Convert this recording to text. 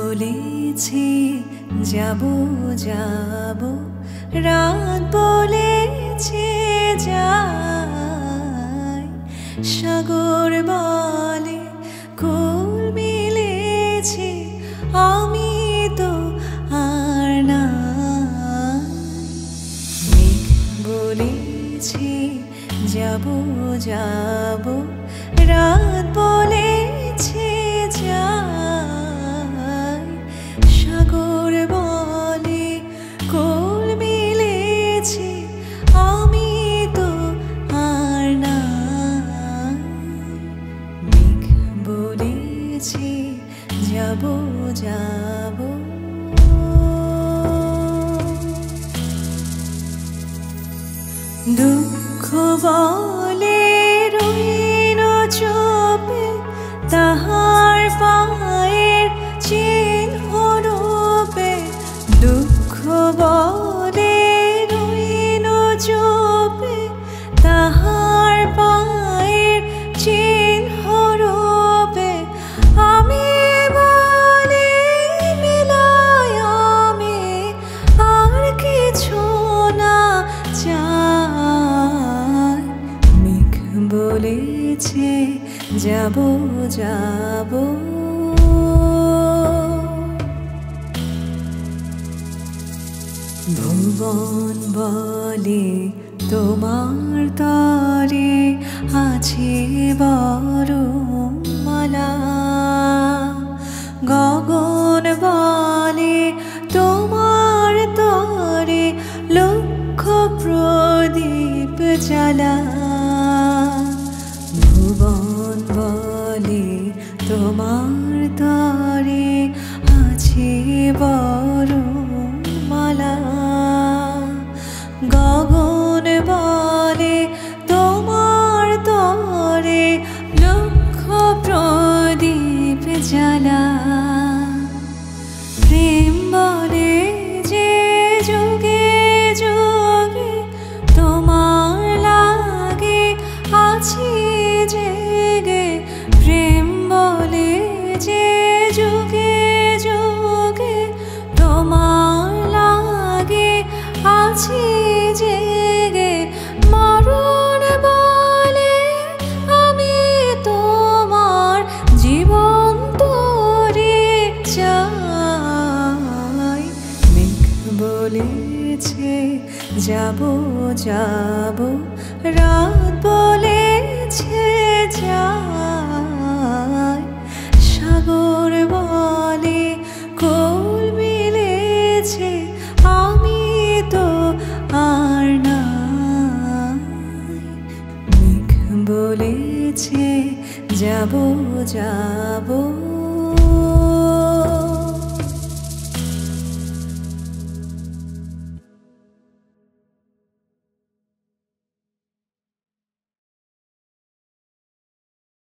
বলেছে যাব যাব, রাত বলেছে যাই, সাগর বলে কুল মিলেছে, আমি তো আর নাই। মেঘ বলেছে যাব যাব, রাত বলেছে যাই, সাগর বলে কুল মিলেছে, আমি তো আর নাই। মেঘ বলেছে যাব যাব। দুঃখ বলে রইল চুপে, তাহার পায়ের চিহ্ন রূপে। দুঃখ বলে রইল চুপে, তাহার পায়ের চিহ্ন রূপে। আমি বলি মিলাই আমি আর কিছু না চাই। মেঘ বলেছে যাব যাব। ভুবন বলে তোমার তরে আছে বড় মালা, গগন বলে তোমার তরে লক্ষ প্রদীপ জ্বালা। ভুবন বলে তোমার তরে আছে বড় মালা, গগন বলে তোমার তরে লক্ষ প্রদীপ জ্বালা। প্রেম বলে যে যুগে যুগে তোমার লাগে আছি জেগে। প্রেম বলে যে যুগে যুগে তোমার লাগে আছি জেগে। মরণ বলে আমি তোমার জীবন তোরে চাই। মেঘ বলেছে যাব যাব, রাত বলেছে যাই, সাগর বলে কুল মিলেছে, আমি তো আর নাই। মেঘ বলেছে যাব যাব।